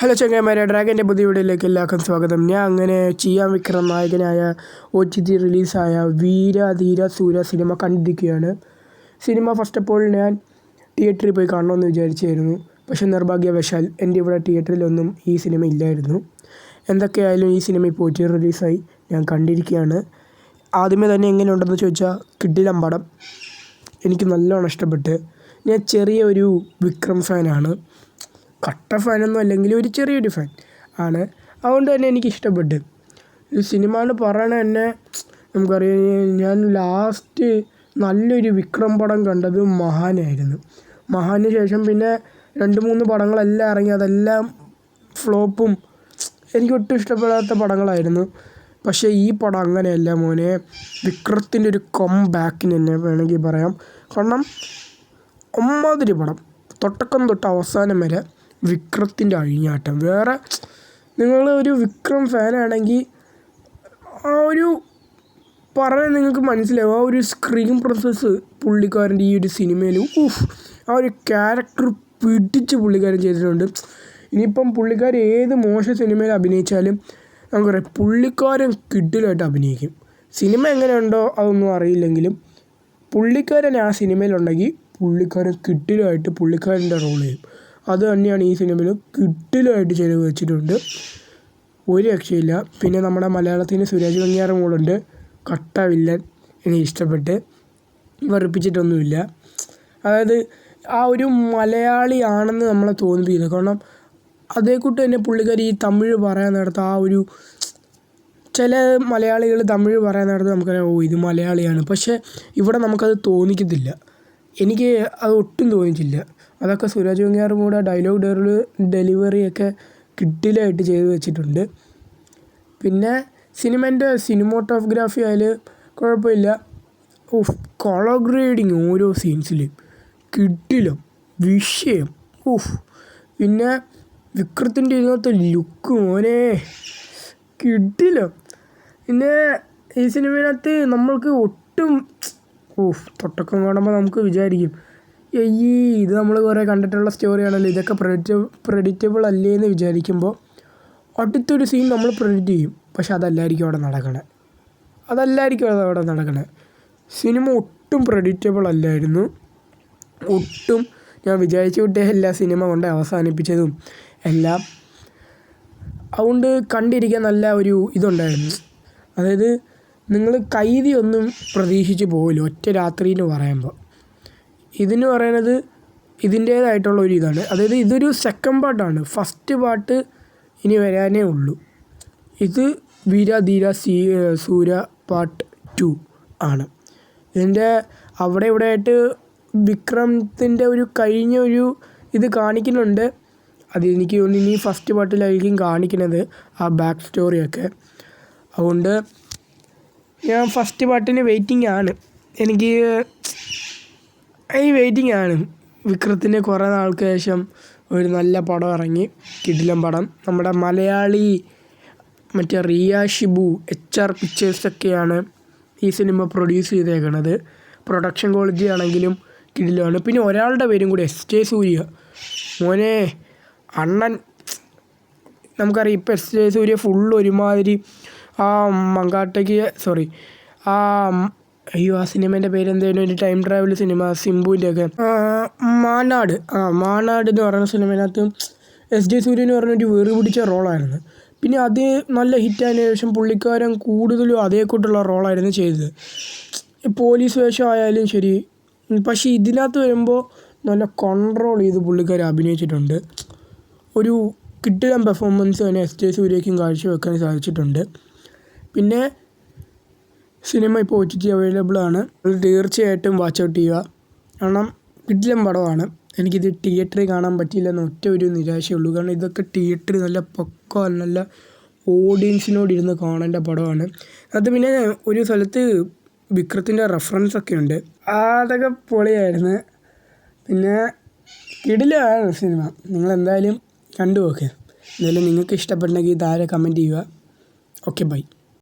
Hello ചങ്ങായിമാരെ, ഡ്രാഗൻ്റെ പുതിയ വീഡിയോയിലേക്ക് എല്ലാവർക്കും സ്വാഗതം. ഞാൻ അങ്ങനെ ചിയാൻ വിക്രം നായകനായ OTT റിലീസായ വീര സൂര സിനിമ കണ്ടിരിക്കുകയാണ്. സിനിമ ഫസ്റ്റ് ഓഫ് ഓൾ ഞാൻ തിയേറ്ററിൽ പോയി കാണണമെന്ന് വിചാരിച്ചായിരുന്നു. പക്ഷേ നിർഭാഗ്യവശാൽ എൻ്റെ ഇവിടെ തിയേറ്ററിലൊന്നും ഈ സിനിമ ഇല്ലായിരുന്നു. എന്തൊക്കെയായാലും ഈ സിനിമ ഇപ്പോൾ OTT റിലീസായി, ഞാൻ കണ്ടിരിക്കുകയാണ്. ആദ്യമേ തന്നെ എങ്ങനെയുണ്ടെന്ന് ചോദിച്ചാൽ കിടിലം പടം. എനിക്ക് നല്ലോണം ഇഷ്ടപ്പെട്ട്. ഞാൻ ചെറിയ ഒരു വിക്രം ഫാനാണ്. കട്ട ഫാനൊന്നും അല്ലെങ്കിൽ ഒരു ചെറിയൊരു ഫാൻ ആണ്. അതുകൊണ്ട് തന്നെ എനിക്ക് ഇഷ്ടപ്പെട്ട്. ഈ സിനിമ എന്ന് പറയണ തന്നെ നമുക്കറിയാം, ഞാൻ ലാസ്റ്റ് നല്ലൊരു വിക്രം പടം കണ്ടത് മഹാനായിരുന്നു. മഹാന് ശേഷം പിന്നെ 2-3 പടങ്ങളെല്ലാം ഇറങ്ങി, അതെല്ലാം ഫ്ലോപ്പും എനിക്കൊട്ടും ഇഷ്ടപ്പെടാത്ത പടങ്ങളായിരുന്നു. പക്ഷേ ഈ പടം അങ്ങനെയല്ല മോനെ. വിക്രത്തിൻ്റെ ഒരു ബാക്കിന് തന്നെ വേണമെങ്കിൽ പറയാം. കാരണം ഒമ്മാതിരി പടം, തുടക്കം തൊട്ട് അവസാനം വരെ വിക്രത്തിൻ്റെ അഴിഞ്ഞാട്ടം. വേറെ നിങ്ങൾ ഒരു വിക്രം ഫാനാണെങ്കിൽ ആ ഒരു പറയാൻ നിങ്ങൾക്ക് മനസ്സിലാവും. ആ ഒരു സ്ക്രീൻ പ്രസൻസ് പുള്ളിക്കാരൻ്റെ ഈ ഒരു സിനിമയിൽ ആ ഒരു ക്യാരക്ടർ പിടിച്ച് പുള്ളിക്കാരൻ ചെയ്തിട്ടുണ്ട്. ഇനിയിപ്പം പുള്ളിക്കാരൻ ഏത് മോശം സിനിമയിൽ അഭിനയിച്ചാലും നമുക്കറിയാം, പുള്ളിക്കാരൻ കിടിലമായിട്ട് അഭിനയിക്കും. സിനിമ എങ്ങനെയുണ്ടോ അതൊന്നും അറിയില്ലെങ്കിലും പുള്ളിക്കാരൻ ആ സിനിമയിലുണ്ടെങ്കിൽ പുള്ളിക്കാരൻ കിടിലമായിട്ട് പുള്ളിക്കാരൻ്റെ റോൾ ചെയ്യും. അത് തന്നെയാണ് ഈ സിനിമയിൽ കിടിലമായിട്ട് ചെയ്ത് വെച്ചിട്ടുണ്ട്. ഒരു രക്ഷയില്ല. പിന്നെ നമ്മുടെ മലയാളത്തിന് സുരാജ് വെഞ്ഞാറ മോളുണ്ട്, കട്ട വില്ലൻ. എനിക്ക് ഇഷ്ടപ്പെട്ട്, വെറുപ്പിച്ചിട്ടൊന്നുമില്ല. അതായത് ആ ഒരു മലയാളിയാണെന്ന് നമ്മളെ തോന്നിപ്പിക്കുന്നത്. കാരണം അതേക്കൂട്ട് തന്നെ പുള്ളിക്കാരി ഈ തമിഴ് പറയാൻ നേരത്ത് ആ ഒരു ചില മലയാളികൾ തമിഴ് പറയാൻ നേരത്ത് നമുക്കറിയാം, ഇത് മലയാളിയാണ്. പക്ഷേ ഇവിടെ നമുക്കത് തോന്നിക്കത്തില്ല. എനിക്ക് അത് ഒട്ടും തോന്നിച്ചില്ല. അതൊക്കെ സുരാജ് വെഞ്ഞാറമൂട് ഡയലോഗ് ഡെലിവറിയൊക്കെ കിടിലമായിട്ട് ചെയ്ത് വെച്ചിട്ടുണ്ട്. പിന്നെ സിനിമേൻ്റെ സിനിമോട്ടോഗ്രാഫി ആയാലും കുഴപ്പമില്ല. കളർ ഗ്രേഡിങ് ഓരോ സീൻസിലും കിടിലം വിഷയം. പിന്നെ വിക്രത്തിൻ്റെ ഇതിനകത്ത് ലുക്ക് മോനെ കിടിലം. പിന്നെ ഈ സിനിമയിനകത്ത് നമ്മൾക്ക് ഒട്ടും തൊട്ടക്കം കാണുമ്പോൾ നമുക്ക് വിചാരിക്കും, ഇത് നമ്മൾ കുറേ കണ്ടിട്ടുള്ള സ്റ്റോറിയാണല്ലോ, ഇതൊക്കെ പ്രെഡിക്റ്റബിൾ അല്ലേ എന്ന് വിചാരിക്കുമ്പോൾ അടുത്തൊരു സീൻ നമ്മൾ പ്രെഡിക്റ്റ് ചെയ്യും. പക്ഷെ അതല്ലായിരിക്കും അവിടെ നടക്കണേ. സിനിമ ഒട്ടും പ്രെഡിക്റ്റബിൾ അല്ലായിരുന്നു. ഒട്ടും. ഞാൻ വിചാരിച്ചു വിട്ടേ എല്ലാ സിനിമ കൊണ്ട് അവസാനിപ്പിച്ചതും എല്ലാം. അതുകൊണ്ട് കണ്ടിരിക്കാൻ നല്ല ഒരു ഇതുണ്ടായിരുന്നു. അതായത് നിങ്ങൾ കൈദിയൊന്നും പ്രതീക്ഷിച്ച് പോകില്ല ഒറ്റ രാത്രിയിൽ പറയുമ്പോൾ. ഇതിന് പറയണത് ഇതിൻ്റേതായിട്ടുള്ള ഒരു ഇതാണ്. അതായത് ഇതൊരു സെക്കൻഡ് പാർട്ടാണ്. ഫസ്റ്റ് പാർട്ട് ഇനി വരാനേ ഉള്ളൂ. ഇത് വീര സൂര പാർട്ട് 2 ആണ്. ഇതിൻ്റെ അവിടെ ഇവിടെ ആയിട്ട് വിക്രമത്തിൻ്റെ ഒരു കഴിഞ്ഞ ഒരു ഇത് കാണിക്കുന്നുണ്ട്. അത് എനിക്ക് തോന്നുന്നു ഇനി ഫസ്റ്റ് പാർട്ടിലായിരിക്കും കാണിക്കുന്നത് ആ ബാക്ക് സ്റ്റോറിയൊക്കെ. അതുകൊണ്ട് ഞാൻ ഫസ്റ്റ് പാർട്ടിന് വെയിറ്റിംഗ് ആണ്. എനിക്ക് വെയിറ്റിംഗ് ആണ്. വിക്രത്തിൻ്റെ കുറേ നാൾക്ക് ശേഷം ഒരു നല്ല പടം ഇറങ്ങി, കിടിലം പടം. നമ്മുടെ മലയാളി മറ്റേ റിയ ഷിബു HR പിക്ചേഴ്സൊക്കെയാണ് ഈ സിനിമ പ്രൊഡ്യൂസ് ചെയ്തേക്കണത്. പ്രൊഡക്ഷൻ ക്വാളിറ്റി ആണെങ്കിലും കിടിലമാണ്. പിന്നെ ഒരാളുടെ പേരും കൂടി SJ സൂര്യ മോനെ അണ്ണൻ. നമുക്കറിയാം ഇപ്പോൾ SJ സൂര്യ ഫുള്ള് ഒരുമാതിരി ആ ആ സിനിമേൻ്റെ പേരെന്തായാലും ഒരു ടൈം ട്രാവൽ സിനിമ സിംബുവിൻ്റെയൊക്കെ മാനാട് എന്ന് പറയുന്ന സിനിമയിനകത്ത് SJ സൂര്യ എന്ന് പറഞ്ഞൊരു വെറു പിടിച്ച റോളായിരുന്നു. പിന്നെ അത് നല്ല ഹിറ്റായതിനു ശേഷം പുള്ളിക്കാരൻ കൂടുതലും അതേക്കൂട്ടുള്ള റോളായിരുന്നു ചെയ്തത്. പോലീസ് വേഷം ആയാലും ശരി. പക്ഷേ ഇതിനകത്ത് വരുമ്പോൾ നല്ല കൺട്രോൾ ചെയ്ത് പുള്ളിക്കാരൻ അഭിനയിച്ചിട്ടുണ്ട്. ഒരു കിടിലം പെർഫോമൻസ് തന്നെ SJ സൂര്യയ്ക്കും കാഴ്ചവെക്കാൻ സാധിച്ചിട്ടുണ്ട്. പിന്നെ സിനിമ ഇപ്പോൾ OTT അവൈലബിൾ ആണ്. അത് തീർച്ചയായിട്ടും വാച്ച് ഔട്ട് ചെയ്യുക. കാരണം കിടിലം പടമാണ്. എനിക്കിത് തിയേറ്ററിൽ കാണാൻ പറ്റിയില്ലെന്ന് ഒറ്റ ഒരു നിരാശയുള്ളൂ. കാരണം ഇതൊക്കെ തിയേറ്ററിൽ നല്ല ഓഡിയൻസിനോട് ഇരുന്ന് കാണേണ്ട പടമാണ്. അത് പിന്നെ ഒരു സ്ഥലത്ത് വിക്രത്തിൻ്റെ റെഫറൻസൊക്കെ ഉണ്ട്. അതൊക്കെ പൊളിയായിരുന്നു. പിന്നെ കിടിലമാണ് സിനിമ. നിങ്ങളെന്തായാലും കണ്ടു നോക്ക്. എന്തായാലും നിങ്ങൾക്ക് ഇഷ്ടപ്പെട്ടെങ്കിൽ താഴെ കമൻറ്റ് ചെയ്യുക. Okay, by.